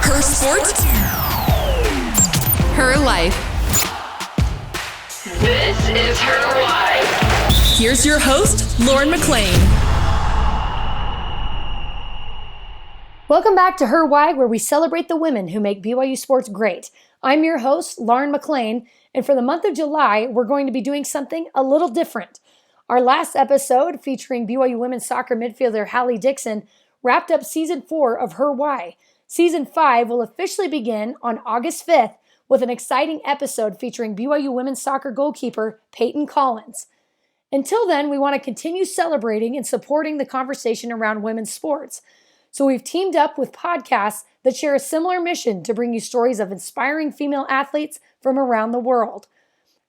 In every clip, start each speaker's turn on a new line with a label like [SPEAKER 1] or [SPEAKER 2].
[SPEAKER 1] Her sport, her life.
[SPEAKER 2] This is Her Why.
[SPEAKER 1] Here's your host, Lauren McLean.
[SPEAKER 3] Welcome back to Her Why, where we celebrate the women who make BYU sports great. I'm your host, Lauren McLean, and for the month of July, we're going to be doing something a little different. Our last episode, featuring BYU women's soccer midfielder Hallie Dixon, wrapped up Season 4 of Her Why. Season 5 will officially begin on August 5th with an exciting episode featuring BYU women's soccer goalkeeper Peyton Collins. Until then, we want to continue celebrating and supporting the conversation around women's sports. So we've teamed up with podcasts that share a similar mission to bring you stories of inspiring female athletes from around the world.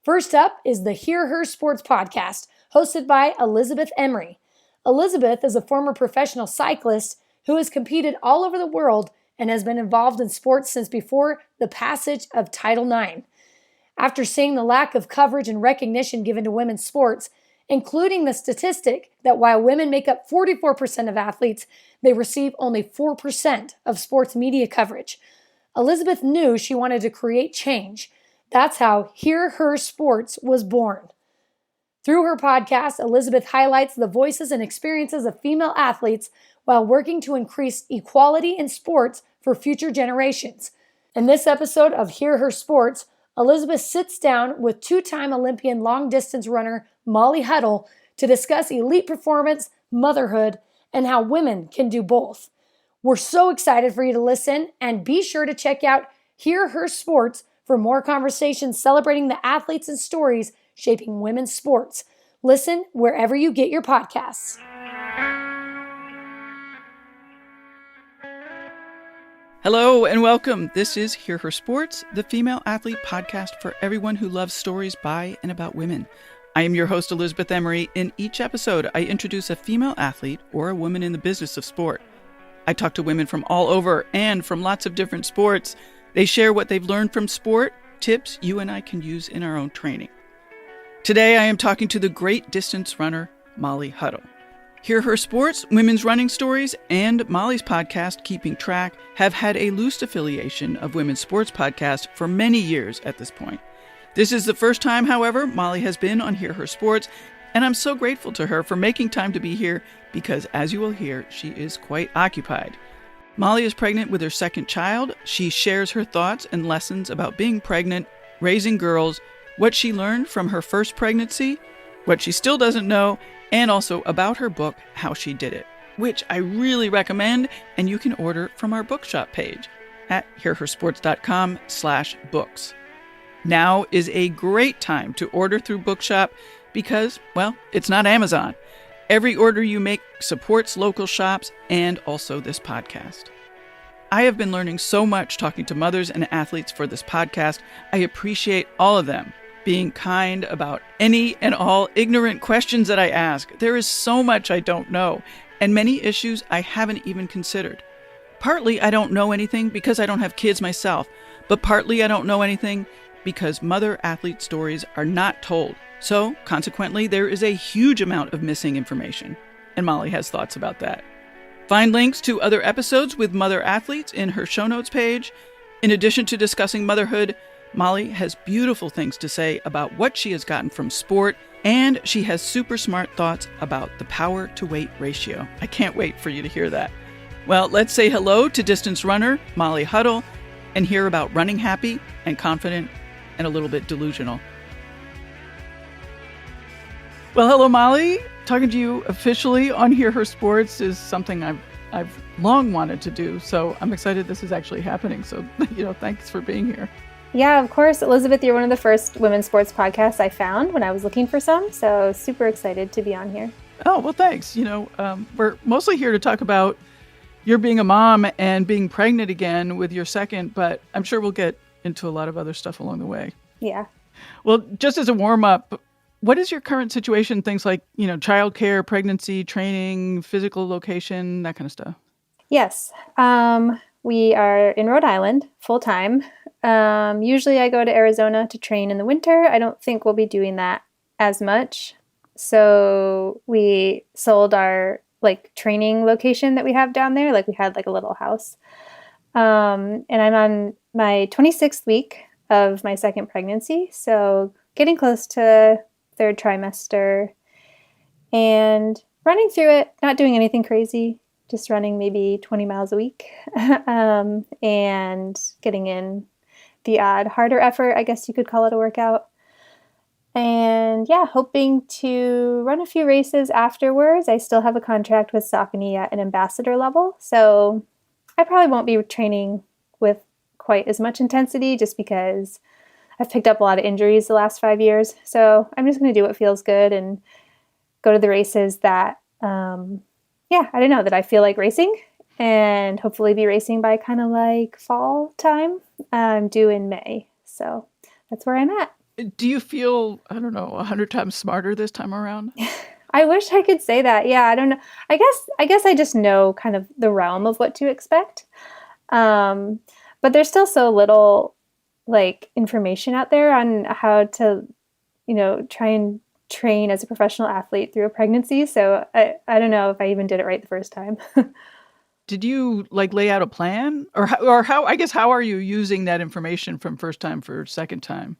[SPEAKER 3] First up is the Hear Her Sports podcast, hosted by Elizabeth Emery. Elizabeth is a former professional cyclist who has competed all over the world and has been involved in sports since before the passage of Title IX. After seeing the lack of coverage and recognition given to women's sports, including the statistic that while women make up 44% of athletes, they receive only 4% of sports media coverage, Elizabeth knew she wanted to create change. That's how Hear Her Sports was born. Through her podcast, Elizabeth highlights the voices and experiences of female athletes while working to increase equality in sports for future generations. In this episode of Hear Her Sports, Elizabeth sits down with two-time Olympian long-distance runner Molly Huddle to discuss elite performance, motherhood, and how women can do both. We're so excited for you to listen, and be sure to check out Hear Her Sports for more conversations celebrating the athletes and stories shaping women's sports. Listen wherever you get your podcasts.
[SPEAKER 4] Hello and welcome. This is Hear Her Sports, the female athlete podcast for everyone who loves stories by and about women. I am your host, Elizabeth Emery. In each episode, I introduce a female athlete or a woman in the business of sport. I talk to women from all over and from lots of different sports. They share what they've learned from sport, tips you and I can use in our own training. Today, I am talking to the great distance runner, Molly Huddle. Hear Her Sports, women's running stories, and Molly's podcast, Keeping Track, have had a loose affiliation of women's sports podcasts for many years at this point. This is the first time, however, Molly has been on Hear Her Sports, and I'm so grateful to her for making time to be here because, as you will hear, she is quite occupied. Molly is pregnant with her second child. She shares her thoughts and lessons about being pregnant, raising girls, what she learned from her first pregnancy, what she still doesn't know, and also about her book, How She Did It, which I really recommend, and you can order from our bookshop page at hearhersports.com/books. Now is a great time to order through Bookshop because, well, it's not Amazon. Every order you make supports local shops and also this podcast. I have been learning so much talking to mothers and athletes for this podcast. I appreciate all of them being kind about any and all ignorant questions that I ask. There is so much I don't know, and many issues I haven't even considered. Partly I don't know anything because I don't have kids myself, but partly I don't know anything because mother athlete stories are not told. So, consequently, there is a huge amount of missing information, and Molly has thoughts about that. Find links to other episodes with mother athletes in her show notes page. In addition to discussing motherhood, Molly has beautiful things to say about what she has gotten from sport, and she has super smart thoughts about the power to weight ratio. I can't wait for you to hear that. Well, let's say hello to distance runner Molly Huddle and hear about running happy and confident and a little bit delusional. Well, hello, Molly. Talking to you officially on Hear Her Sports is something I've long wanted to do, so I'm excited this is actually happening. So, thanks for being here.
[SPEAKER 5] Yeah, of course. Elizabeth, you're one of the first women's sports podcasts I found when I was looking for some, so super excited to be on here.
[SPEAKER 4] Oh, well, thanks. We're mostly here to talk about your being a mom and being pregnant again with your second, but I'm sure we'll get into a lot of other stuff along the way.
[SPEAKER 5] Yeah.
[SPEAKER 4] Well, just as a warm-up, what is your current situation? Things like, childcare, pregnancy, training, physical location, that kind of stuff.
[SPEAKER 5] Yes. We are in Rhode Island full-time. Usually I go to Arizona to train in the winter. I don't think we'll be doing that as much. So we sold our training location that we have down there. We had a little house. And I'm on my 26th week of my second pregnancy. So getting close to third trimester and running through it, not doing anything crazy, just running maybe 20 miles a week and getting in the odd harder effort, I guess you could call it a workout. And yeah, hoping to run a few races afterwards. I still have a contract with Saucony at an ambassador level, so I probably won't be training with quite as much intensity just because I've picked up a lot of injuries the last 5 years. So I'm just going to do what feels good and go to the races that, that I feel like racing, and hopefully be racing by kind of like fall time. I'm due in May. So that's where I'm at.
[SPEAKER 4] Do you feel, 100 times smarter this time around?
[SPEAKER 5] I wish I could say that. Yeah, I don't know. I guess I just know kind of the realm of what to expect. But there's still so little like information out there on how to, try and train as a professional athlete through a pregnancy. So I don't know if I even did it right the first time.
[SPEAKER 4] Did you lay out a plan or how are you using that information from first time for second time?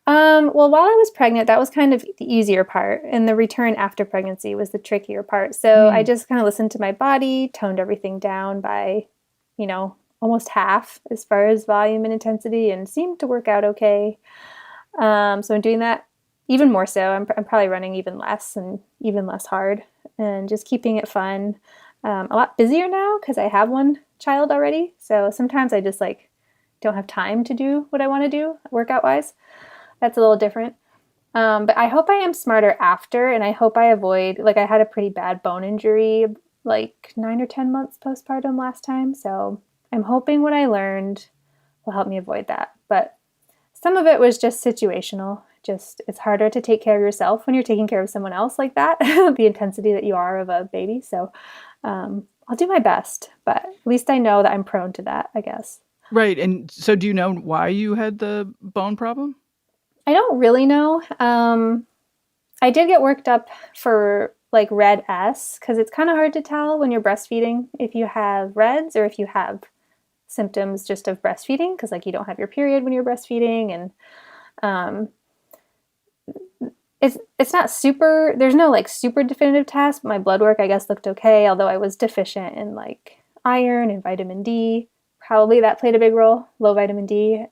[SPEAKER 5] Well, while I was pregnant, that was kind of the easier part, and the return after pregnancy was the trickier part. So I just kind of listened to my body, toned everything down by, almost half as far as volume and intensity, and seemed to work out okay. So I'm doing that even more so. I'm probably running even less and even less hard, and just keeping it fun. A lot busier now because I have one child already. So sometimes I just don't have time to do what I want to do workout wise. That's a little different. But I hope I am smarter after, and I hope I avoid, I had a pretty bad bone injury 9 or 10 months postpartum last time. So I'm hoping what I learned will help me avoid that. But some of it was just situational. Just, it's harder to take care of yourself when you're taking care of someone else like that, the intensity that you are of a baby. So I'll do my best, but at least I know that I'm prone to that, I guess.
[SPEAKER 4] Right. And so do you know why you had the bone problem?
[SPEAKER 5] I don't really know. I did get worked up for red S because it's kind of hard to tell when you're breastfeeding if you have reds or if you have symptoms just of breastfeeding because you don't have your period when you're breastfeeding, and it's not super, there's no super definitive test. My blood work I guess looked okay, although I was deficient in iron and vitamin D. Probably that played a big role, low vitamin D.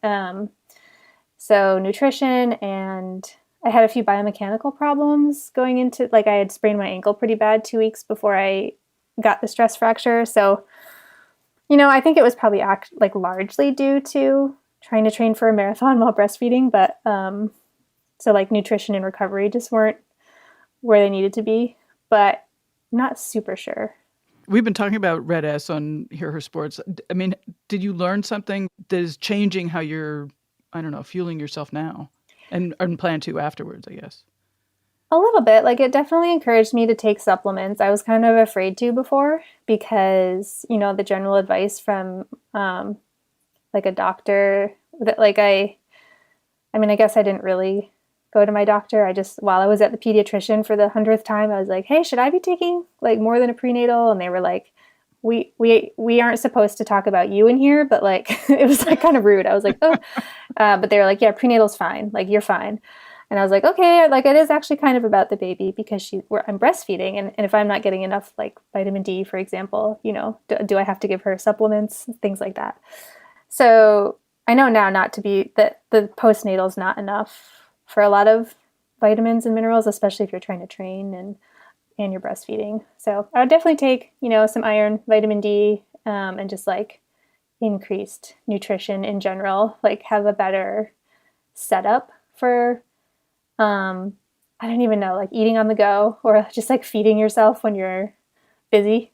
[SPEAKER 5] So nutrition, and I had a few biomechanical problems going into, I had sprained my ankle pretty bad 2 weeks before I got the stress fracture. So, I think it was probably largely due to trying to train for a marathon while breastfeeding. But so nutrition and recovery just weren't where they needed to be, but I'm not super sure.
[SPEAKER 4] We've been talking about Red S on Hear Her Sports. I mean, did you learn something that is changing how you're, fueling yourself now and plan to afterwards, I guess?
[SPEAKER 5] A little bit. It definitely encouraged me to take supplements. I was kind of afraid to before because, the general advice from a doctor that I guess I didn't really go to my doctor. I just, while I was at the pediatrician for the 100th time, I was like, hey, should I be taking more than a prenatal? And they were like, we aren't supposed to talk about you in here, but it was kind of rude. I was like, oh, but they were like, yeah, prenatal's fine. You're fine. And I was like, okay, it is actually kind of about the baby because I'm breastfeeding. And if I'm not getting enough vitamin D, for example, do I have to give her supplements, things like that. So I know now not to be, that the postnatal is not enough for a lot of vitamins and minerals, especially if you're trying to train and you're breastfeeding. So I would definitely take, some iron, vitamin D, and just increased nutrition in general, have a better setup for, I don't even know, eating on the go or just feeding yourself when you're busy.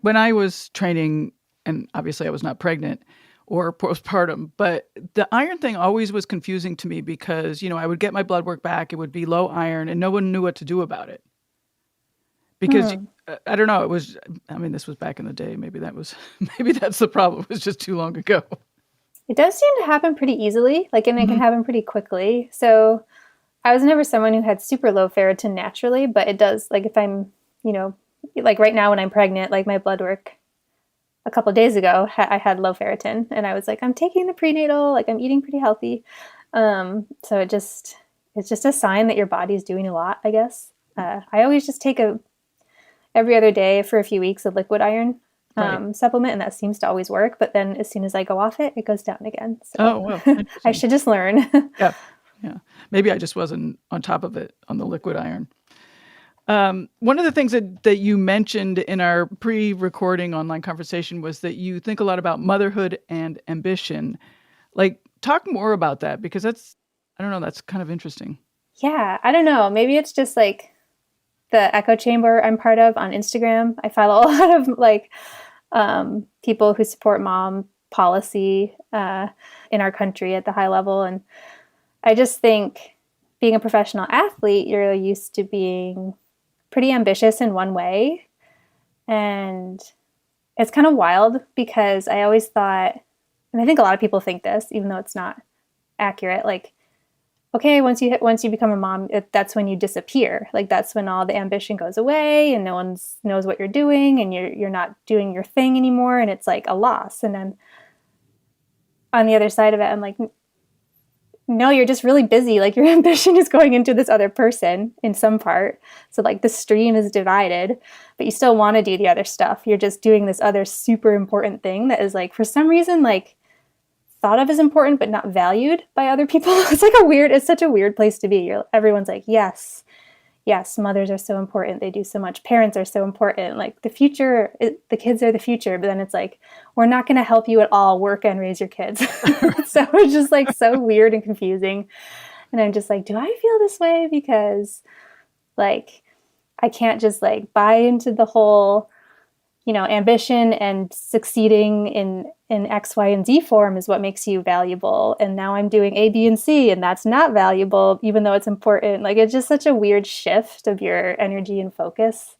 [SPEAKER 4] When I was training, and obviously I was not pregnant or postpartum, but the iron thing always was confusing to me because, I would get my blood work back, it would be low iron and no one knew what to do about it. Because I don't know, this was back in the day. Maybe that's the problem. It was just too long ago.
[SPEAKER 5] It does seem to happen pretty easily, and it can happen pretty quickly. So I was never someone who had super low ferritin naturally, but it does, if I'm, right now when I'm pregnant, my blood work a couple of days ago, I had low ferritin, and I was like, I'm taking the prenatal, like I'm eating pretty healthy. So it's just a sign that your body's doing a lot, I guess. I always just take every other day for a few weeks a liquid iron supplement, and that seems to always work. But then as soon as I go off it, it goes down again. So I should just learn.
[SPEAKER 4] Yeah. Maybe I just wasn't on top of it on the liquid iron. One of the things that you mentioned in our pre-recording online conversation was that you think a lot about motherhood and ambition. Like, talk more about that, because that's kind of interesting.
[SPEAKER 5] Yeah, I don't know. Maybe it's just like the echo chamber I'm part of on Instagram. I follow a lot of like people who support mom policy in our country at the high level. And I just think being a professional athlete, you're used to being pretty ambitious in one way. And it's kind of wild because I always thought, and I think a lot of people think this, even though it's not accurate, like, okay, once you become a mom, that's when you disappear. Like, that's when all the ambition goes away and no one knows what you're doing and you're not doing your thing anymore. And it's like a loss. And then on the other side of it, I'm like, no, you're just really busy. Like, your ambition is going into this other person in some part. So like the stream is divided, but you still want to do the other stuff. You're just doing this other super important thing that is like, for some reason, like thought of as important, but not valued by other people. It's such a weird place to be. Everyone's like, yes, mothers are so important. They do so much. Parents are so important. Like the future, the kids are the future. But then it's like, we're not going to help you at all work and raise your kids. So it's just like so weird and confusing. And I'm just like, do I feel this way? Because like, I can't just like buy into the whole, ambition and succeeding in X, Y, and Z form is what makes you valuable. And now I'm doing A, B, and C, and that's not valuable, even though it's important. Like, it's just such a weird shift of your energy and focus.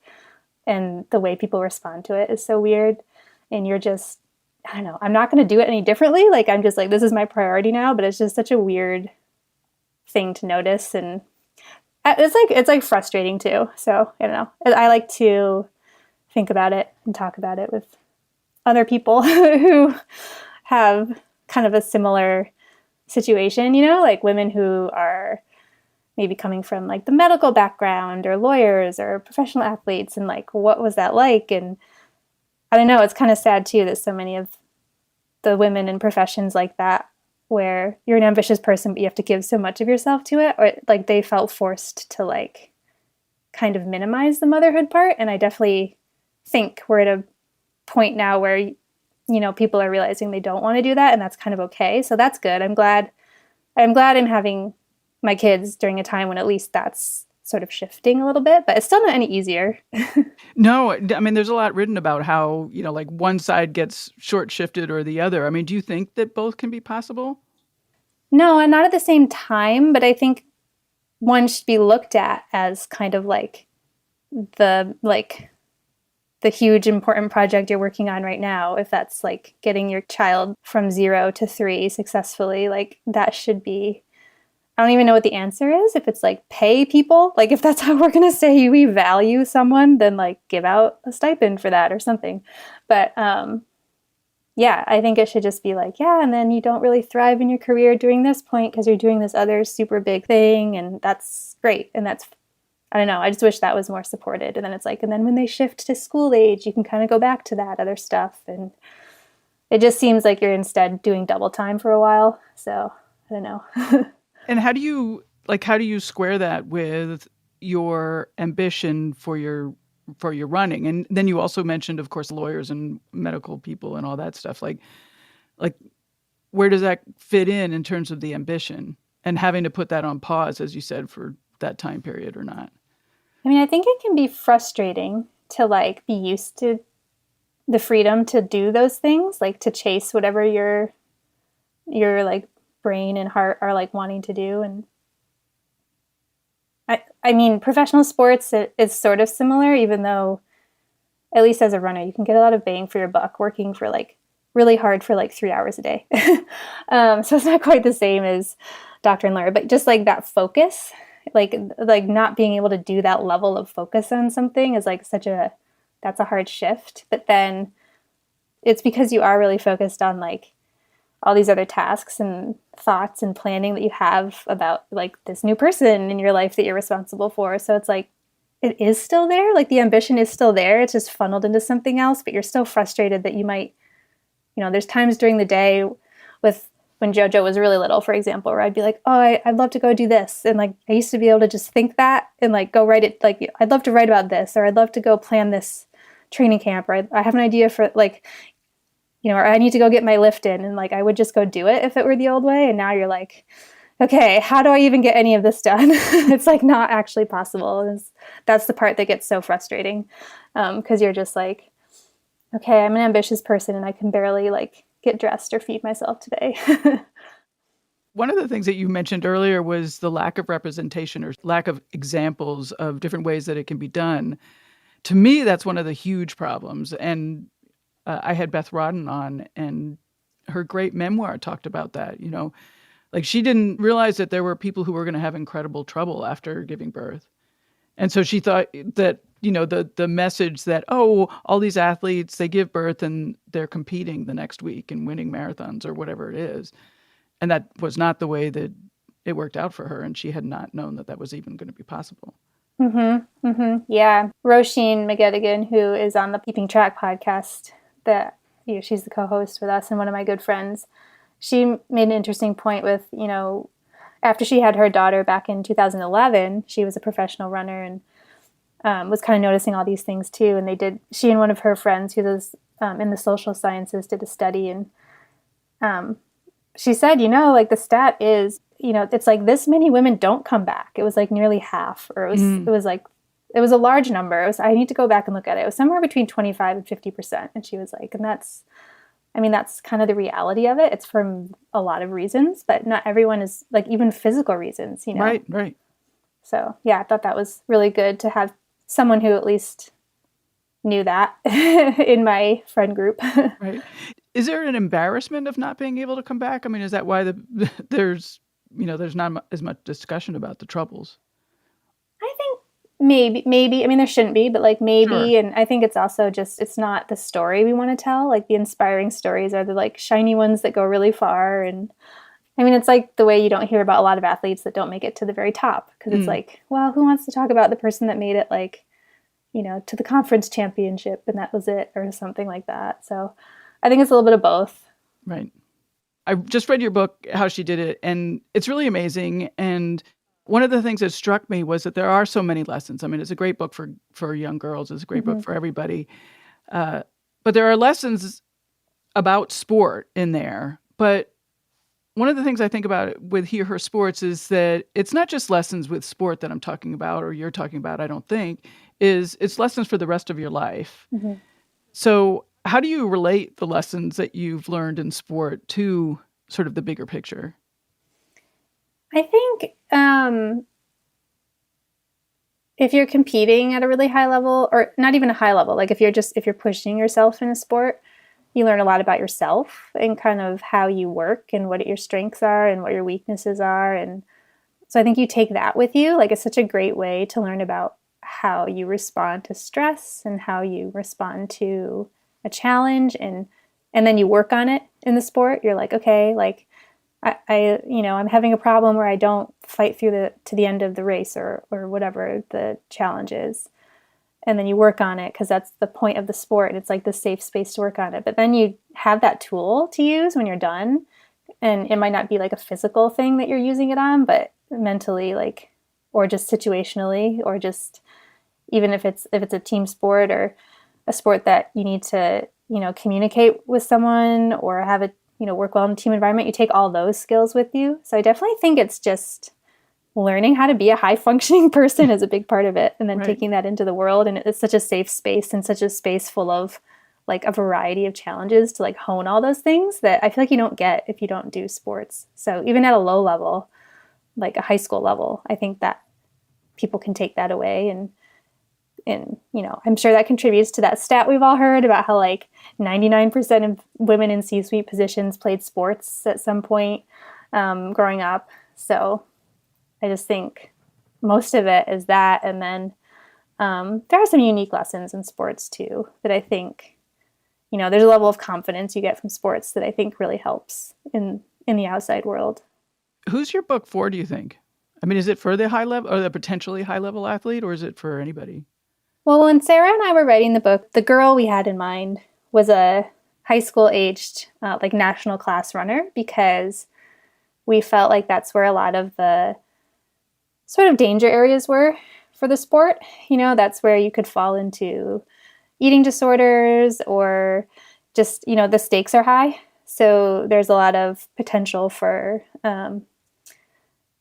[SPEAKER 5] And the way people respond to it is so weird. And you're just, I don't know, I'm not going to do it any differently. Like, I'm just like, this is my priority now, but it's just such a weird thing to notice. And it's like frustrating too. So I don't know. I like to think about it and talk about it with other people who have kind of a similar situation, like women who are maybe coming from like the medical background or lawyers or professional athletes, and like, what was that like? And I don't know, it's kind of sad too that so many of the women in professions like that, where you're an ambitious person, but you have to give so much of yourself to it, or like they felt forced to like kind of minimize the motherhood part. And I definitely think we're at a point now where, people are realizing they don't want to do that, and that's kind of okay. So that's good. I'm glad I'm having my kids during a time when at least that's sort of shifting a little bit, but it's still not any easier.
[SPEAKER 4] No, I mean, there's a lot written about how, like one side gets short shifted or the other. I mean, do you think that both can be possible?
[SPEAKER 5] No, and not at the same time, but I think one should be looked at as kind of like the huge important project you're working on right now. If that's like getting your child from 0 to 3 successfully, like that should be, I don't even know what the answer is. If it's like pay people, like if that's how we're going to say we value someone, then like give out a stipend for that or something. But yeah, I think it should just be like, yeah, and then you don't really thrive in your career during this point because you're doing this other super big thing, and that's great. And that's, I don't know, I just wish that was more supported. And then it's like, and then when they shift to school age, you can kind of go back to that other stuff. And it just seems like you're instead doing double time for a while. So I don't know.
[SPEAKER 4] And how do you square that with your ambition for your running? And then you also mentioned, of course, lawyers and medical people and all that stuff. Like where does that fit in terms of the ambition and having to put that on pause, as you said, for that time period or not?
[SPEAKER 5] I mean, I think it can be frustrating to like be used to the freedom to do those things, like to chase whatever your like brain and heart are like wanting to do. And I mean, professional sports is sort of similar, even though at least as a runner, you can get a lot of bang for your buck working for like really hard for like 3 hours a day. So it's not quite the same as doctor and lawyer, but just like that focus, like not being able to do that level of focus on something is like that's a hard shift. But then it's because you are really focused on like all these other tasks and thoughts and planning that you have about like this new person in your life that you're responsible for. So it's like, it is still there. Like the ambition is still there. It's just funneled into something else, but you're still frustrated that you might, there's times during the day with when JoJo was really little, for example, where I'd be like, oh, I'd love to go do this. And like, I used to be able to just think that and like go write it. Like, I'd love to write about this, or I'd love to go plan this training camp, or I have an idea for like, or I need to go get my lift in, and like I would just go do it if it were the old way. And now you're like, okay, how do I even get any of this done? It's like not actually possible. That's the part that gets so frustrating, because you're just like, okay, I'm an ambitious person and I can barely like get dressed or feed myself today.
[SPEAKER 4] One of the things that you mentioned earlier was the lack of representation or lack of examples of different ways that it can be done. To me, that's one of the huge problems. And I had Beth Rodden on, and her great memoir talked about that. Like she didn't realize that there were people who were going to have incredible trouble after giving birth. And so she thought that, the message that, oh, all these athletes, they give birth and they're competing the next week and winning marathons or whatever it is. And that was not the way that it worked out for her. And she had not known that that was even going to be possible.
[SPEAKER 5] Mm-hmm. Mm-hmm. Yeah. Roisin McGettigan, who is on the Keeping Track podcast, that she's the co-host with us and one of my good friends. She made an interesting point with, after she had her daughter back in 2011, she was a professional runner and was kind of noticing all these things too. And she and one of her friends who was in the social sciences did a study, and she said, like the stat is, it's like this many women don't come back. It was like nearly half, or it was a large number. I need to go back and look at it. It was somewhere between 25 and 50%. And she was like, and that's kind of the reality of it. It's for a lot of reasons, but not everyone is like even physical reasons,
[SPEAKER 4] Right.
[SPEAKER 5] So yeah, I thought that was really good to have someone who at least knew that in my friend group.
[SPEAKER 4] Right. Is there an embarrassment of not being able to come back? I mean, is that why there's not as much discussion about the troubles?
[SPEAKER 5] I think maybe. I mean, there shouldn't be, but like maybe. Sure. And I think it's also just, it's not the story we want to tell. Like the inspiring stories are the like shiny ones that go really far. And I mean, it's like the way you don't hear about a lot of athletes that don't make it to the very top. Because it's like, well, who wants to talk about the person that made it like, to the conference championship and that was it, or something like that. So I think it's a little bit of both.
[SPEAKER 4] Right. I just read your book, How She Did It, and it's really amazing. And one of the things that struck me was that there are so many lessons. I mean, it's a great book for young girls. It's a great book for everybody. But there are lessons about sport in there. But one of the things I think about with Hear Her Sports is that it's not just lessons with sport that I'm talking about, or you're talking about, I don't think, it's lessons for the rest of your life. Mm-hmm. So how do you relate the lessons that you've learned in sport to sort of the bigger picture?
[SPEAKER 5] I think if you're competing at a really high level, or not even a high level, like if you're pushing yourself in a sport, you learn a lot about yourself and kind of how you work and what your strengths are and what your weaknesses are. And so I think you take that with you. Like it's such a great way to learn about how you respond to stress and how you respond to a challenge, and then you work on it in the sport. You're like, okay, like I'm having a problem where I don't fight through to the end of the race or whatever the challenge is. And then you work on it because that's the point of the sport. It's like the safe space to work on it. But then you have that tool to use when you're done. And it might not be like a physical thing that you're using it on, but mentally, like, or just situationally, or just even if it's a team sport or a sport that you need to, communicate with someone or have it, work well in a team environment, you take all those skills with you. So I definitely think it's just learning how to be a high functioning person is a big part of it. And then taking that into the world. And it's such a safe space and such a space full of like a variety of challenges to like hone all those things that I feel like you don't get if you don't do sports. So even at a low level, like a high school level, I think that people can take that away. And I'm sure that contributes to that stat we've all heard about how like 99% of women in C-suite positions played sports at some point growing up. So I just think most of it is that. And then there are some unique lessons in sports too that I think, there's a level of confidence you get from sports that I think really helps in the outside world.
[SPEAKER 4] Who's your book for, do you think? I mean, is it for the high level or the potentially high level athlete, or is it for anybody?
[SPEAKER 5] Well, when Sarah and I were writing the book, the girl we had in mind was a high school aged, like national class runner, because we felt like that's where a lot of the sort of danger areas were for the sport. That's where you could fall into eating disorders or just, the stakes are high. So there's a lot of potential for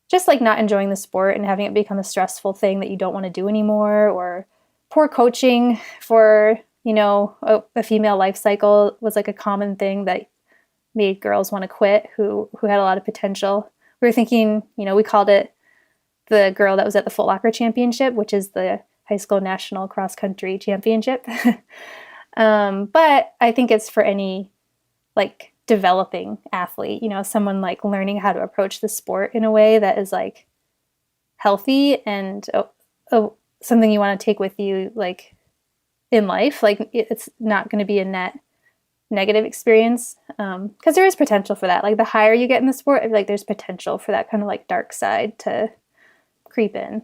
[SPEAKER 5] just like not enjoying the sport and having it become a stressful thing that you don't want to do anymore, or poor coaching for, a female life cycle was like a common thing that made girls want to quit who had a lot of potential. We were thinking, we called it the girl that was at the Foot Locker Championship, which is the high school national cross country championship. But I think it's for any like developing athlete, someone like learning how to approach the sport in a way that is like healthy and something you want to take with you like in life. Like it's not going to be a net negative experience, because there is potential for that. Like the higher you get in the sport, like there's potential for that kind of like dark side to creep in.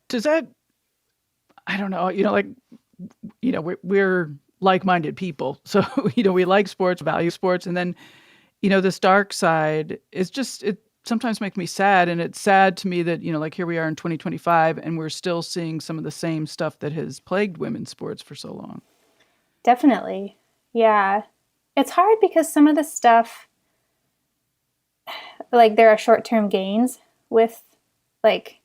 [SPEAKER 4] Does that, I don't know, we're like-minded people. So, we like sports, value sports. And then, this dark side is just, it sometimes makes me sad. And it's sad to me that, like here we are in 2025 and we're still seeing some of the same stuff that has plagued women's sports for so long.
[SPEAKER 5] Definitely. Yeah. It's hard because some of the stuff, like there are short-term gains with like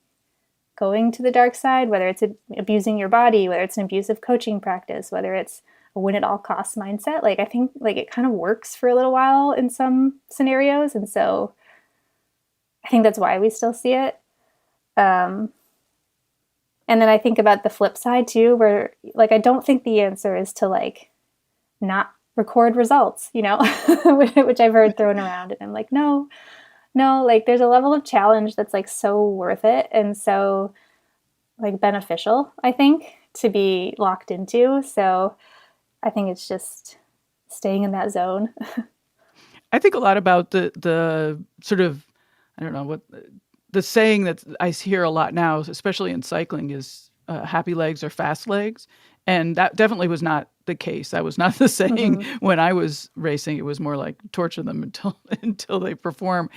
[SPEAKER 5] going to the dark side, whether it's abusing your body, whether it's an abusive coaching practice, whether it's a win at all costs mindset. Like I think like it kind of works for a little while in some scenarios. And so I think that's why we still see it. And then I think about the flip side too, where like, I don't think the answer is to like not record results, which I've heard thrown around. And I'm like, no, like there's a level of challenge that's like so worth it. And so like beneficial, I think, to be locked into. So I think it's just staying in that zone.
[SPEAKER 4] I think a lot about the sort of, I don't know what the saying that I hear a lot now, especially in cycling, is happy legs or fast legs. And that definitely was not the case. That was not the saying when I was racing. It was more like torture them until they perform.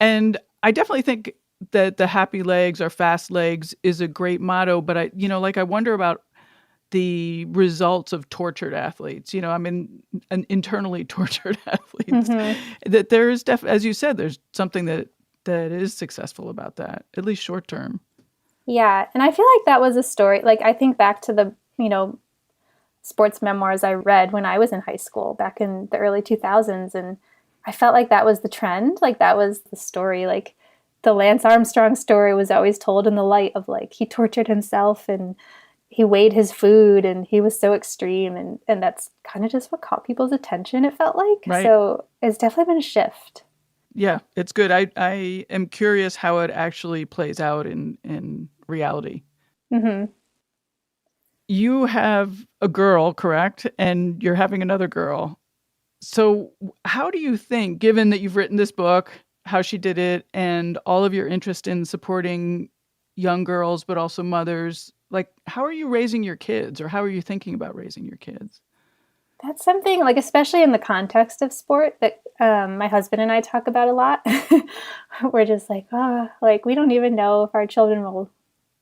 [SPEAKER 4] And I definitely think that the happy legs or fast legs is a great motto. But I wonder about the results of tortured athletes. Internally tortured athletes. That there is as you said, there's something that is successful about that, at least short term.
[SPEAKER 5] Yeah. And I feel like that was a story. Like I think back to the, sports memoirs I read when I was in high school back in the early 2000s. And I felt like that was the trend. Like that was the story. Like the Lance Armstrong story was always told in the light of like, he tortured himself and he weighed his food and he was so extreme. And that's kind of just what caught people's attention, it felt like.
[SPEAKER 4] Right.
[SPEAKER 5] So it's definitely been a shift.
[SPEAKER 4] Yeah, it's good. I am curious how it actually plays out in reality.
[SPEAKER 5] Mm-hmm.
[SPEAKER 4] You have a girl, correct? And you're having another girl. So how do you think, given that you've written this book, how she did it, and all of your interest in supporting young girls, but also mothers, like how are you raising your kids, or how are you thinking about raising your kids?
[SPEAKER 5] That's something, like, especially in the context of sport, that my husband and I talk about a lot. We're just like, we don't even know if our children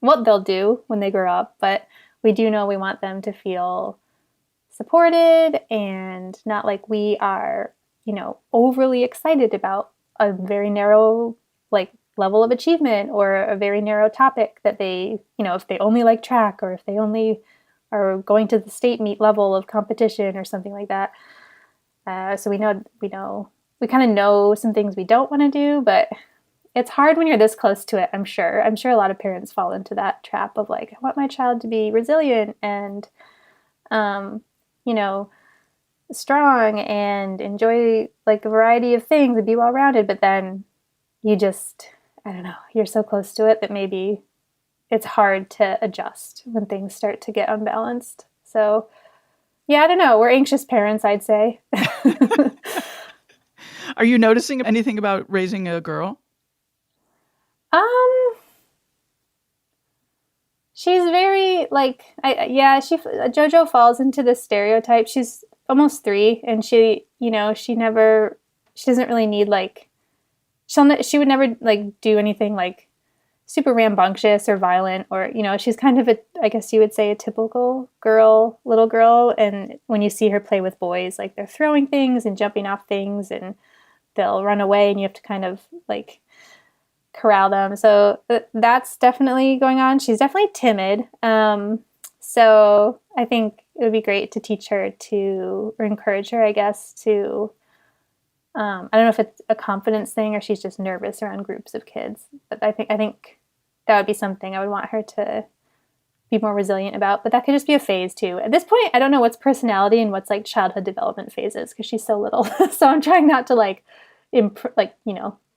[SPEAKER 5] what they'll do when they grow up, but we do know we want them to feel supported and not like we are, overly excited about a very narrow, level of achievement or a very narrow topic that they, if they only like track or if they only are going to the state meet level of competition or something like that. So we kind of know some things we don't want to do, but it's hard when you're this close to it. I'm sure a lot of parents fall into that trap of like, I want my child to be resilient and, strong and enjoy like a variety of things and be well-rounded. But then you just, I don't know, you're so close to it that maybe it's hard to adjust when things start to get unbalanced. So Yeah, I don't know. We're anxious parents, I'd say.
[SPEAKER 4] Are you noticing anything about raising a girl?
[SPEAKER 5] She's very JoJo falls into this stereotype. She's almost 3, and she doesn't really need she would never do anything super rambunctious or violent, or she's kind of I guess you would say a typical little girl. And when you see her play with boys, they're throwing things and jumping off things, and they'll run away, and you have to kind of corral them. So that's definitely going on. She's definitely timid. So I think it would be great to teach her or encourage her, I guess, to, I don't know if it's a confidence thing or she's just nervous around groups of kids, but I think that would be something I would want her to be more resilient about. But that could just be a phase too. At this point, I don't know what's personality and what's childhood development phases, because she's so little. So I'm trying not to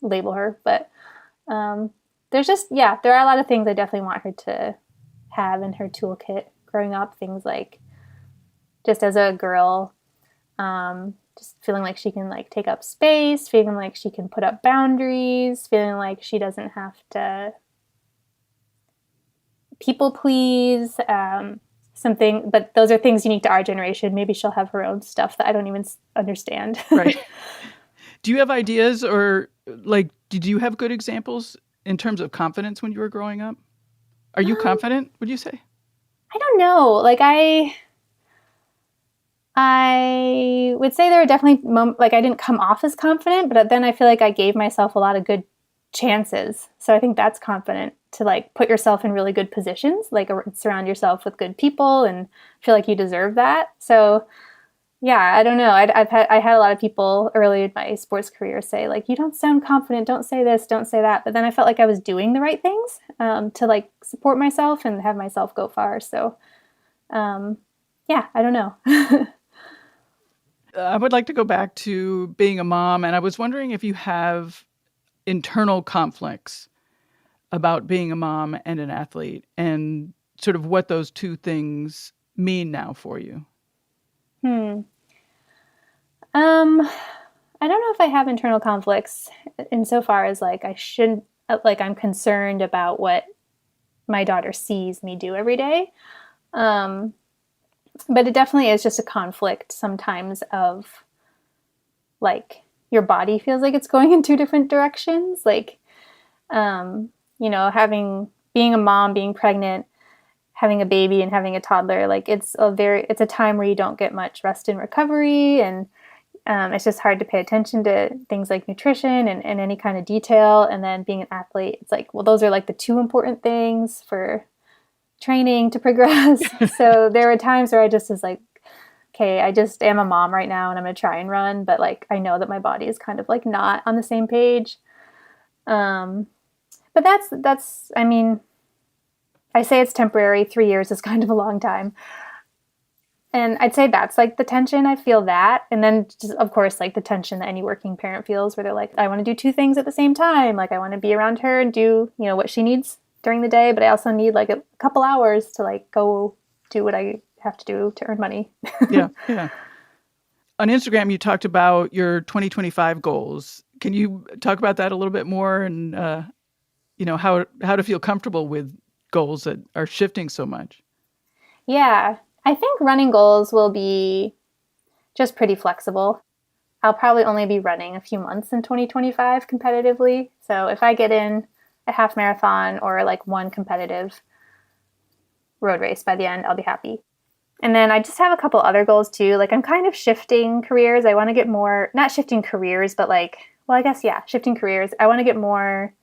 [SPEAKER 5] label her, but there are a lot of things I definitely want her to have in her toolkit growing up. Things like, just as a girl, just feeling like she can take up space, feeling like she can put up boundaries, feeling like she doesn't have to people please, but those are things unique to our generation. Maybe she'll have her own stuff that I don't even understand.
[SPEAKER 4] Right. Do you have ideas, or did you have good examples in terms of confidence when you were growing up? Are you confident, would you say?
[SPEAKER 5] I don't know. I would say there were definitely moments, I didn't come off as confident, but then I feel like I gave myself a lot of good chances. So I think that's confident, to put yourself in really good positions, surround yourself with good people and feel like you deserve that. So yeah, I don't know. I had a lot of people early in my sports career say you don't sound confident, don't say this, don't say that. But then I felt like I was doing the right things to support myself and have myself go far. So yeah, I don't know.
[SPEAKER 4] I would like to go back to being a mom, and I was wondering if you have internal conflicts about being a mom and an athlete, and sort of what those two things mean now for you.
[SPEAKER 5] I don't know if I have internal conflicts insofar as I'm concerned about what my daughter sees me do every day. But it definitely is just a conflict sometimes of your body feels like it's going in two different directions. Being a mom, being pregnant, having a baby and having a toddler, it's a time where you don't get much rest and recovery, and it's just hard to pay attention to things like nutrition and any kind of detail. And then being an athlete, it's those are the two important things for training to progress. So there were times where I just was okay, I just am a mom right now and I'm going to try and run, but I know that my body is kind of not on the same page. But that's, I mean, I say it's temporary. 3 years is kind of a long time. And I'd say that's the tension. I feel that. And then just, of course, the tension that any working parent feels, where they're I want to do two things at the same time. I want to be around her and do, what she needs during the day, but I also need a couple hours to go do what I have to do to earn money.
[SPEAKER 4] Yeah. On Instagram, you talked about your 2025 goals. Can you talk about that a little bit more, and how to feel comfortable with goals that are shifting so much?
[SPEAKER 5] Yeah, I think running goals will be just pretty flexible. I'll probably only be running a few months in 2025 competitively. So if I get in a half marathon or one competitive road race by the end, I'll be happy. And then I just have a couple other goals too. I'm kind of shifting careers. I want to get more, not shifting careers, but shifting careers. I want to get more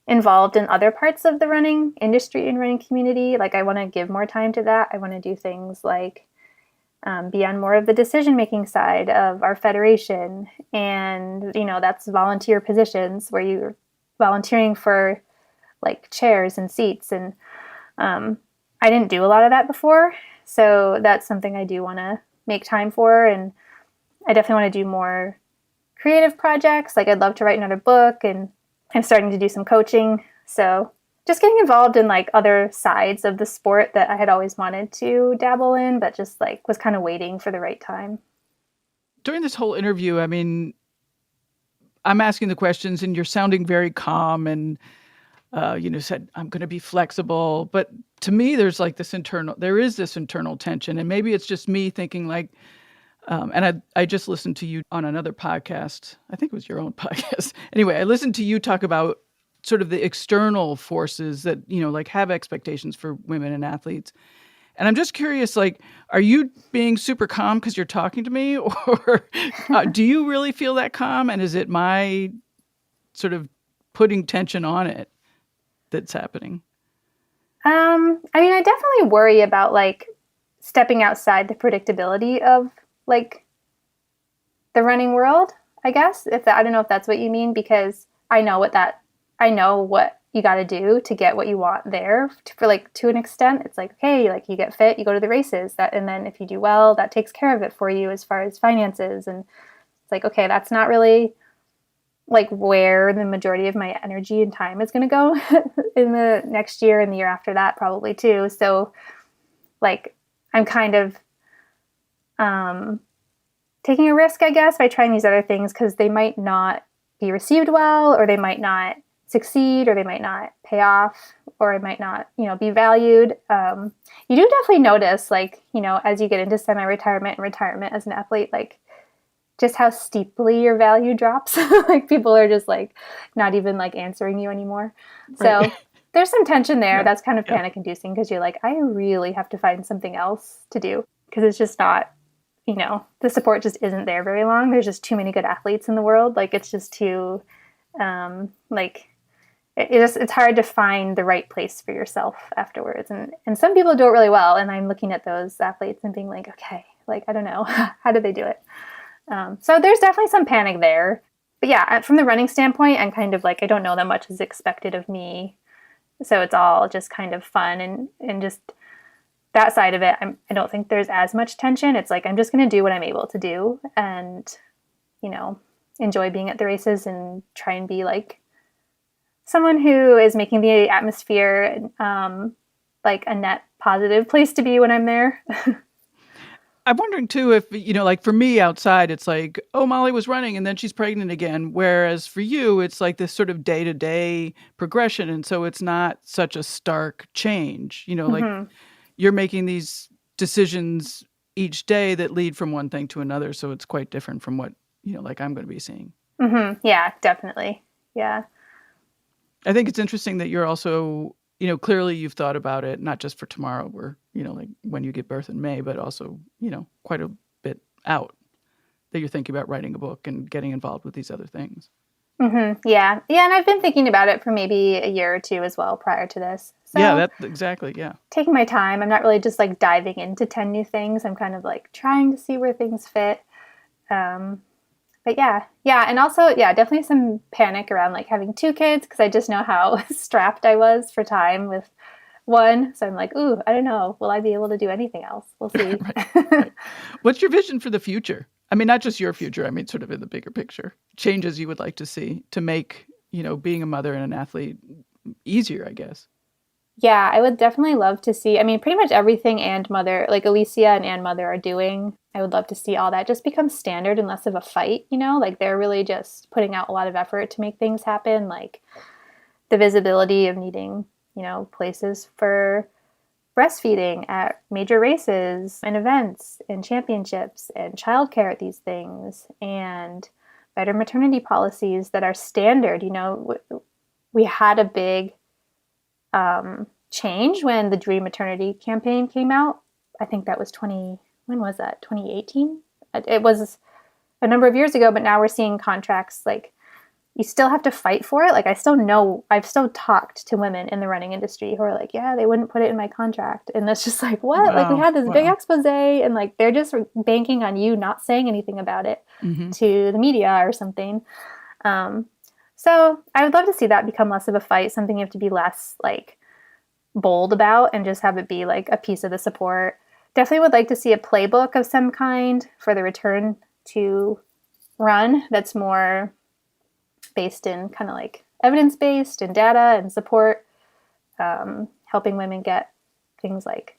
[SPEAKER 5] involved in other parts of the running industry and running community. I want to give more time to that. I want to do things be on more of the decision-making side of our federation. And, that's volunteer positions where you're volunteering for chairs and seats. And I didn't do a lot of that before. So that's something I do want to make time for. And I definitely want to do more creative projects. I'd love to write another book, and I'm starting to do some coaching. So just getting involved in like other sides of the sport that I had always wanted to dabble in, but just like was kind of waiting for the right time.
[SPEAKER 4] During this whole interview, I mean, I'm asking the questions and you're sounding very calm and, said, I'm going to be flexible. But to me, there is this internal tension. And maybe it's just me thinking like, and I just listened to you on another podcast. I think it was your own podcast. Anyway, I listened to you talk about sort of the external forces that, have expectations for women and athletes. And I'm just curious, are you being super calm because you're talking to me, or do you really feel that calm? And is it my sort of putting tension on it that's happening?
[SPEAKER 5] I definitely worry about stepping outside the predictability of the running world, I guess. I don't know if that's what you mean, because I know what you got to do to get what you want there to an extent. It's okay, you get fit, you go to the races, and then if you do well, that takes care of it for you as far as finances. And it's okay, that's not really where the majority of my energy and time is going to go in the next year and the year after that, probably too. So I'm kind of taking a risk, I guess, by trying these other things, because they might not be received well, or they might not succeed, or they might not pay off, or it might not, be valued. You do definitely notice, as you get into semi-retirement and retirement as an athlete, just how steeply your value drops. People are just not even answering you anymore. Right. So there's some tension there. Yeah. That's kind of panic inducing, because you're I really have to find something else to do, because it's just not, the support just isn't there very long. There's just too many good athletes in the world. It's just too, it's hard to find the right place for yourself afterwards. And some people do it really well. And I'm looking at those athletes and being okay, I don't know, how did they do it? So there's definitely some panic there. But yeah, from the running standpoint, I'm kind of I don't know that much is expected of me. So it's all just kind of fun and just that side of it. I don't think there's as much tension. It's I'm just going to do what I'm able to do and, enjoy being at the races and try and be someone who is making the atmosphere a net positive place to be when I'm there.
[SPEAKER 4] I'm wondering too if, for me outside, it's oh, Molly was running and then she's pregnant again. Whereas for you, it's this sort of day-to-day progression. And so it's not such a stark change, mm-hmm. You're making these decisions each day that lead from one thing to another. So it's quite different from what, I'm going to be seeing.
[SPEAKER 5] Mm-hmm. Yeah, definitely. Yeah.
[SPEAKER 4] I think it's interesting that you're also, clearly you've thought about it, not just for tomorrow where, when you give birth in May, but also, quite a bit out that you're thinking about writing a book and getting involved with these other things.
[SPEAKER 5] Mm-hmm. Yeah. Yeah. And I've been thinking about it for maybe a year or two as well prior to this. So
[SPEAKER 4] yeah, exactly. Yeah.
[SPEAKER 5] Taking my time. I'm not really just diving into 10 new things. I'm kind of trying to see where things fit. But yeah. And also, definitely some panic around having 2 kids, because I just know how strapped I was for time with one. So I'm ooh, I don't know. Will I be able to do anything else? We'll see.
[SPEAKER 4] Right. What's your vision for the future? I mean, not just your future. I mean, sort of in the bigger picture. Changes you would like to see to make, being a mother and an athlete easier, I guess.
[SPEAKER 5] Yeah, I would definitely love to see, pretty much everything and Mother, Alicia and Mother are doing. I would love to see all that just become standard and less of a fight, they're really just putting out a lot of effort to make things happen, the visibility of needing, places for breastfeeding at major races and events and championships and childcare at these things, and better maternity policies that are standard. We had a big change when the Dream Maternity campaign came out. I think that was 2018? It was a number of years ago, but now we're seeing contracts you still have to fight for it. I've still talked to women in the running industry who are yeah, they wouldn't put it in my contract. And that's just what?
[SPEAKER 4] Wow.
[SPEAKER 5] We had this big expose and they're just banking on you not saying anything about it mm-hmm. to the media or something. So I would love to see that become less of a fight, something you have to be less bold about and just have it be a piece of the support. Definitely would like to see a playbook of some kind for the return to run that's more based in kind of evidence-based and data and support. helping women get things like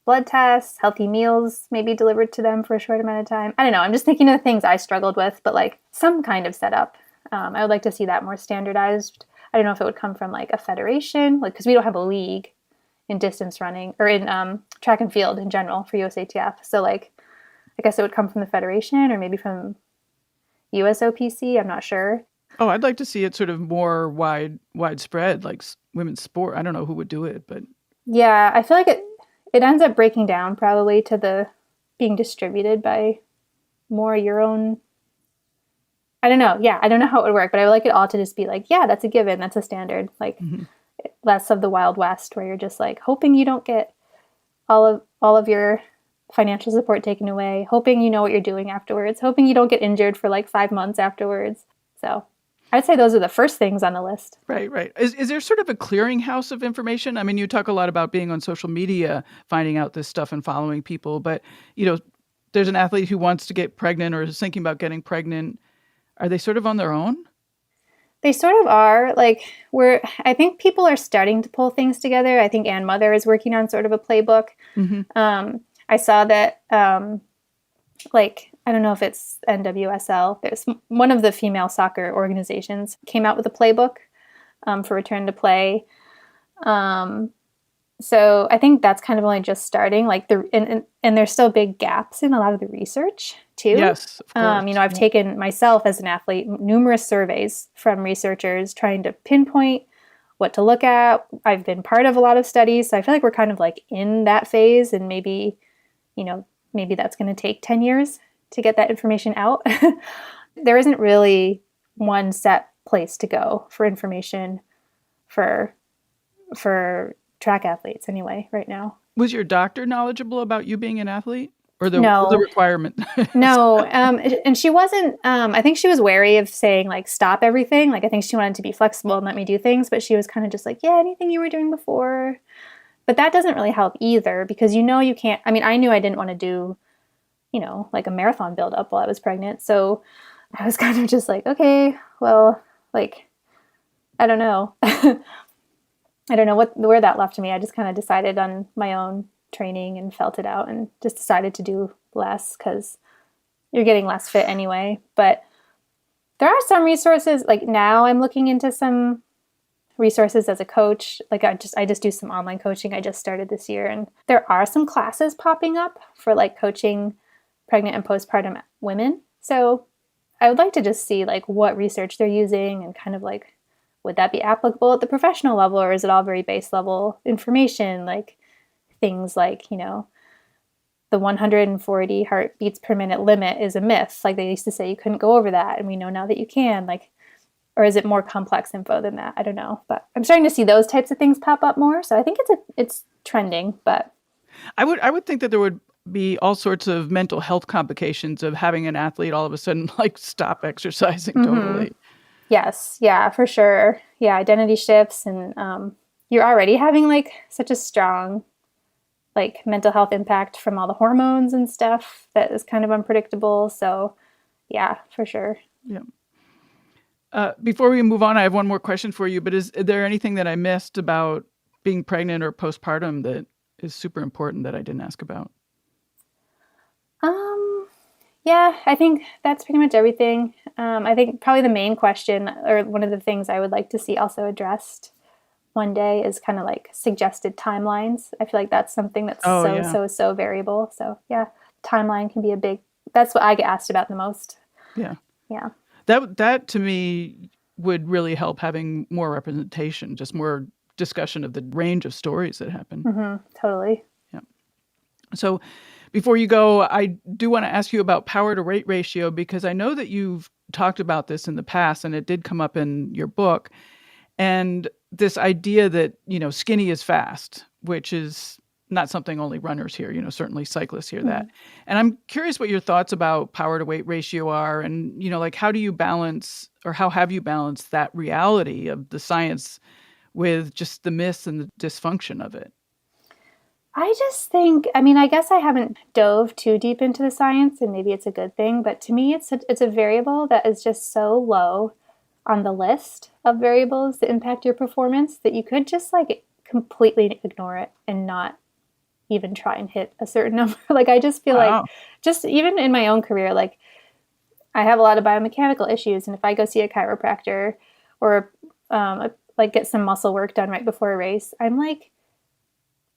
[SPEAKER 5] blood tests, healthy meals maybe delivered to them for a short amount of time. I don't know. I'm just thinking of the things I struggled with, but like some kind of setup. I would like to see that more standardized. I don't know if it would come from like a federation, like because we don't have a league in distance running or in track and field in general for USATF. So like, I guess it would come from the federation or maybe from USOPC. I'm not sure.
[SPEAKER 4] Oh, I'd like to see it sort of more widespread, like women's sport. I don't know who would do it, but
[SPEAKER 5] yeah, I feel like it ends up breaking down probably to the being distributed by more your own. I don't know. Yeah, I don't know how it would work, but I would like it all to just be like, yeah, that's a given. That's a standard. Like less of the Wild West where you're just like hoping you don't get all of your financial support taken away, hoping you know what you're doing afterwards, hoping you don't get injured for like 5 months afterwards. So I'd say those are the first things on the list.
[SPEAKER 4] Right. Is there sort of a clearinghouse of information? I mean, you talk a lot about being on social media, finding out this stuff and following people, but, there's an athlete who wants to get pregnant or is thinking about getting pregnant. Are they sort of on their own?
[SPEAKER 5] They sort of are. Like, I think people are starting to pull things together. I think Ann Mother is working on sort of a playbook. I saw that, I don't know if it's NWSL. There's one of the female soccer organizations came out with a playbook for return to play. So I think that's kind of only just starting. Like and there's still big gaps in a lot of the research too.
[SPEAKER 4] Yes, of course.
[SPEAKER 5] I've taken myself as an athlete numerous surveys from researchers trying to pinpoint what to look at. I've been part of a lot of studies, so I feel like we're kind of like in that phase, and maybe that's going to take 10 years to get that information out. There isn't really one set place to go for information for track athletes anyway right now.
[SPEAKER 4] Was your doctor knowledgeable about you being an athlete or the requirement?
[SPEAKER 5] No. And she wasn't, I think she was wary of saying like, stop everything. Like, I think she wanted to be flexible and let me do things, but she was kind of just like, yeah, anything you were doing before. But that doesn't really help either because you can't, I mean, I knew I didn't want to do, like a marathon buildup while I was pregnant. So I was kind of just like, okay, well, like, I don't know. I don't know where that left me. I just kind of decided on my own training and felt it out and just decided to do less because you're getting less fit anyway. But there are some resources. Like now I'm looking into some resources as a coach. Like I just do some online coaching. I just started this year, and there are some classes popping up for like coaching pregnant and postpartum women. So I would like to just see like what research they're using and kind of like, would that be applicable at the professional level, or is it all very base level information? Like things like, the 140 heartbeats per minute limit is a myth. Like they used to say you couldn't go over that, and we know now that you can. Like, or is it more complex info than that? I don't know, but I'm starting to see those types of things pop up more. So I think it's trending. But
[SPEAKER 4] I would think that there would be all sorts of mental health complications of having an athlete all of a sudden like stop exercising totally.
[SPEAKER 5] Yes. Yeah, for sure. Yeah. Identity shifts, and you're already having like such a strong like mental health impact from all the hormones and stuff that is kind of unpredictable. So yeah, for sure.
[SPEAKER 4] Yeah. Before we move on, I have one more question for you, but is there anything that I missed about being pregnant or postpartum that is super important that I didn't ask about?
[SPEAKER 5] Yeah, I think that's pretty much everything. I think probably the main question, or one of the things I would like to see also addressed one day, is kind of like suggested timelines. I feel like that's something that's so variable. So yeah, timeline can be that's what I get asked about the most. Yeah. Yeah.
[SPEAKER 4] That to me would really help, having more representation, just more discussion of the range of stories that happen.
[SPEAKER 5] Mm-hmm, totally.
[SPEAKER 4] Yeah. So before you go, I do want to ask you about power to weight ratio, because I know that you've talked about this in the past and it did come up in your book. And this idea that, skinny is fast, which is not something only runners hear, certainly cyclists hear that. And I'm curious what your thoughts about power to weight ratio are, and, like, how do you balance, or how have you balanced that reality of the science with just the myths and the dysfunction of it?
[SPEAKER 5] I just think, I guess I haven't dove too deep into the science, and maybe it's a good thing, but to me, it's a variable that is just so low on the list of variables that impact your performance that you could just like completely ignore it and not even try and hit a certain number. Like, I just feel like, just even in my own career, like, I have a lot of biomechanical issues. And if I go see a chiropractor or like get some muscle work done right before a race, I'm like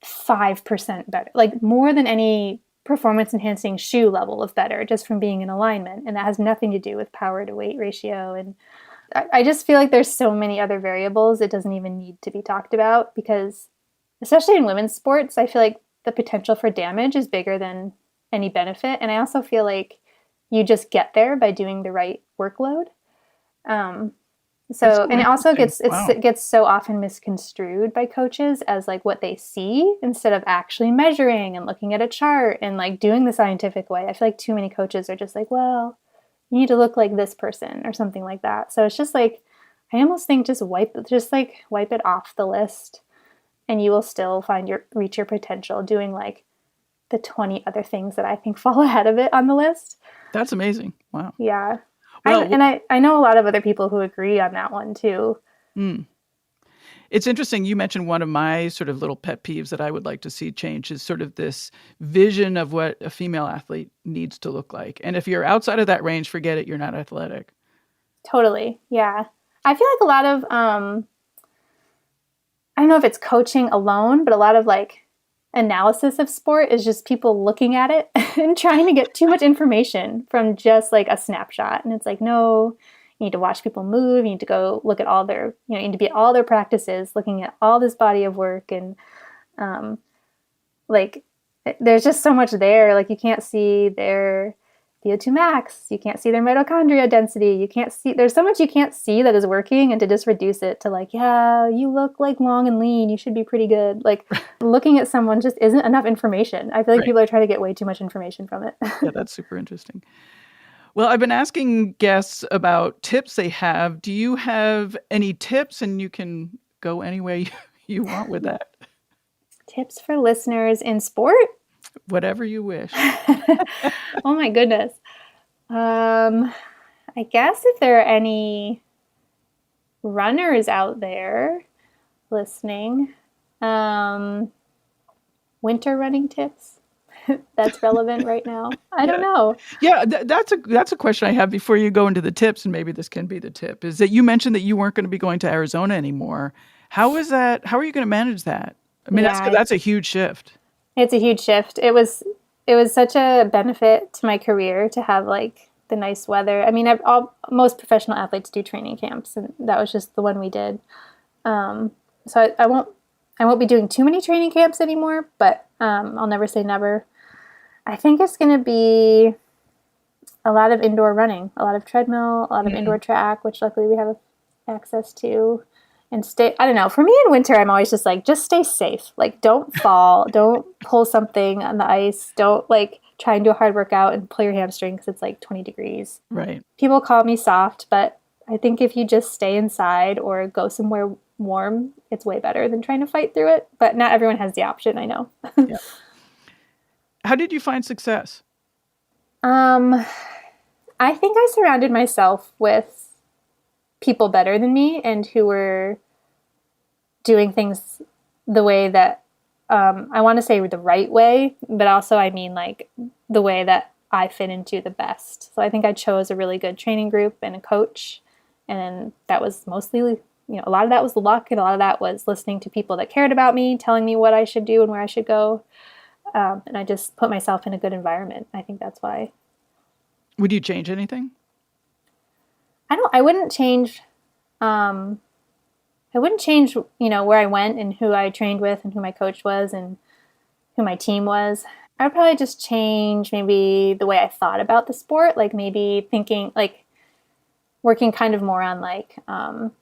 [SPEAKER 5] 5% better, like more than any performance enhancing shoe level of better just from being in alignment. And that has nothing to do with power to weight ratio. And I just feel like there's so many other variables it doesn't even need to be talked about, because especially in women's sports, I feel like the potential for damage is bigger than any benefit. And I also feel like you just get there by doing the right workload. And it also gets so often misconstrued by coaches as like what they see instead of actually measuring and looking at a chart and like doing the scientific way. I feel like too many coaches are just like, well, you need to look like this person or something like that. So it's just like, I almost think just wipe it off the list, and you will still reach your potential doing like the 20 other things that I think fall ahead of it on the list.
[SPEAKER 4] That's amazing. Wow.
[SPEAKER 5] Yeah.
[SPEAKER 4] Well,
[SPEAKER 5] I know a lot of other people who agree on that one too.
[SPEAKER 4] It's interesting. You mentioned one of my sort of little pet peeves that I would like to see change is sort of this vision of what a female athlete needs to look like. And if you're outside of that range, forget it. You're not athletic.
[SPEAKER 5] Totally. Yeah. I feel like a lot of, I don't know if it's coaching alone, but a lot of like analysis of sport is just people looking at it and trying to get too much information from just like a snapshot. And it's like, no, you need to watch people move. You need to go look at all their, you need to be at all their practices, looking at all this body of work. And like, there's just so much there. Like, you can't see their VO2 max. You can't see their mitochondria density. You can't see, there's so much you can't see that is working, and to just reduce it to like, yeah, you look like long and lean, you should be pretty good. Like, looking at someone just isn't enough information. I feel like people are trying to get way too much information from it.
[SPEAKER 4] Yeah, that's super interesting. Well, I've been asking guests about tips they have. Do you have any tips? And you can go any way you want with that.
[SPEAKER 5] Tips for listeners in sport?
[SPEAKER 4] Whatever you wish.
[SPEAKER 5] Oh my goodness. I guess if there are any runners out there listening, winter running tips that's relevant right now. I don't know.
[SPEAKER 4] Yeah, that's a question I have before you go into the tips, and maybe this can be the tip, is that you mentioned that you weren't going to be going to Arizona anymore. How is that? How are you going to manage that? I mean, that's a huge shift.
[SPEAKER 5] It's a huge shift. It was such a benefit to my career to have like the nice weather. I mean, most professional athletes do training camps, and that was just the one we did. So I won't be doing too many training camps anymore, but I'll never say never. I think it's going to be a lot of indoor running, a lot of treadmill, a lot of indoor track, which luckily we have access to. And I don't know, for me in winter, I'm always just like, just stay safe. Like, don't fall, don't pull something on the ice, don't like try and do a hard workout and pull your hamstring because it's like 20 degrees.
[SPEAKER 4] Right.
[SPEAKER 5] People call me soft, but I think if you just stay inside or go somewhere warm, it's way better than trying to fight through it. But not everyone has the option, I know.
[SPEAKER 4] Yeah. How did you find success?
[SPEAKER 5] I think I surrounded myself with people better than me and who were doing things the way that I want to say the right way, but also I mean like the way that I fit into the best. So I think I chose a really good training group and a coach, and that was mostly, a lot of that was luck, and a lot of that was listening to people that cared about me, telling me what I should do and where I should go. And I just put myself in a good environment. I think that's why.
[SPEAKER 4] Would you change anything?
[SPEAKER 5] I wouldn't change, where I went and who I trained with and who my coach was and who my team was. I would probably just change maybe the way I thought about the sport, like maybe thinking, like working kind of more on like, not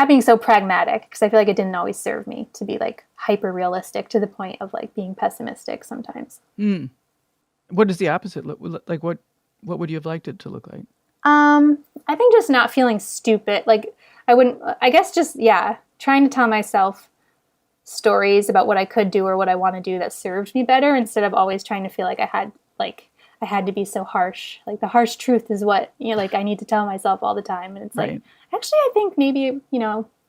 [SPEAKER 5] being so pragmatic, because I feel like it didn't always serve me to be like hyper realistic to the point of like being pessimistic sometimes.
[SPEAKER 4] What does the opposite look like? What would you have liked it to look like?
[SPEAKER 5] I think just not feeling stupid. Like trying to tell myself stories about what I could do or what I want to do that served me better, instead of always trying to feel like I had to be so harsh. Like the harsh truth is what, I need to tell myself all the time. And it's like, actually, I think maybe,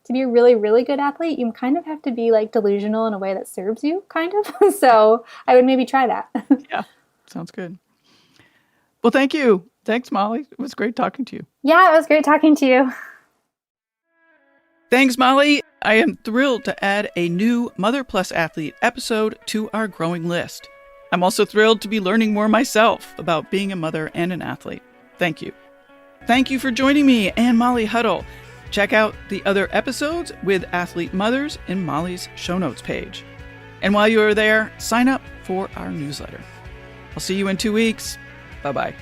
[SPEAKER 5] to be a really, really good athlete, you kind of have to be like delusional in a way that serves you, kind of. So I would maybe try that.
[SPEAKER 4] Yeah, sounds good. Well, thank you. Thanks, Molly. It was great talking to you.
[SPEAKER 5] Yeah, it was great talking to you.
[SPEAKER 4] Thanks, Molly. I am thrilled to add a new Mother Plus Athlete episode to our growing list. I'm also thrilled to be learning more myself about being a mother and an athlete. Thank you. Thank you for joining me and Molly Huddle. Check out the other episodes with athlete mothers in Molly's show notes page. And while you are there, sign up for our newsletter. I'll see you in 2 weeks. Bye-bye.